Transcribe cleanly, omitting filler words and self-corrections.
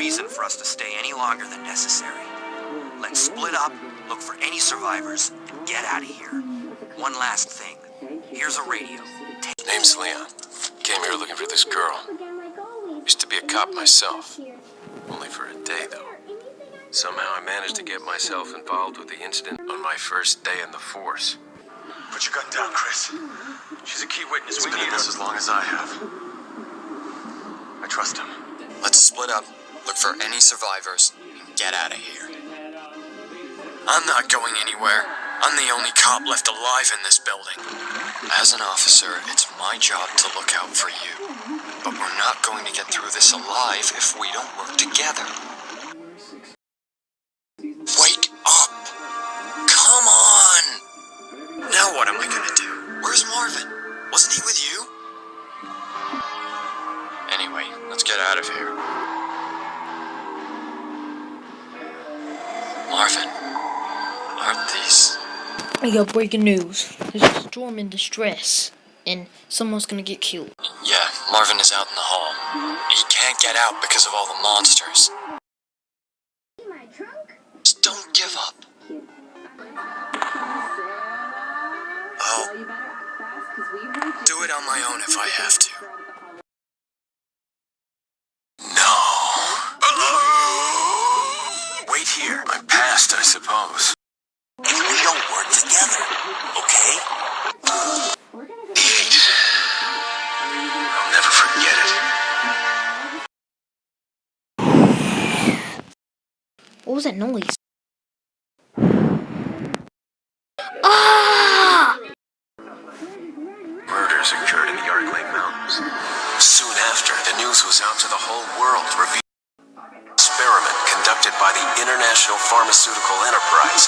reason for us to stay any longer than necessary. Let's split up, look for any survivors, and get out of here. One last thing. Here's a radio. Name's Leon. Came here looking for this girl. Used to be a cop myself. Only for a day, though. Somehow I managed to get myself involved with the incident on my first day in the force. Put your gun down, Chris. She's a key witness. He's been in this as long as I have. I trust him. Let's split up, look for any survivors, and get out of here. I'm not going anywhere. I'm the only cop left alive in this building. As an officer, it's my job to look out for you. But we're not going to get through this alive if we don't work together. Wake up! Come on! Now what am I gonna do? Where's Marvin? Wasn't he with you? Anyway, let's get out of here. Marvin, aren't these... We got breaking news. There's a storm in distress, and someone's gonna get killed. Yeah, Marvin is out in the hall. He can't get out because of all the monsters. Just don't give up. I'll do it on my own if I have to. No. Wait here. I'm past, I suppose. If we don't work together, okay? I'll never forget it. What was that noise? Ah! Murders occurred in the Arc Lake Mountains. Soon after, the news was out to the whole world, revealing an experiment conducted by the International Pharmaceutical Enterprise.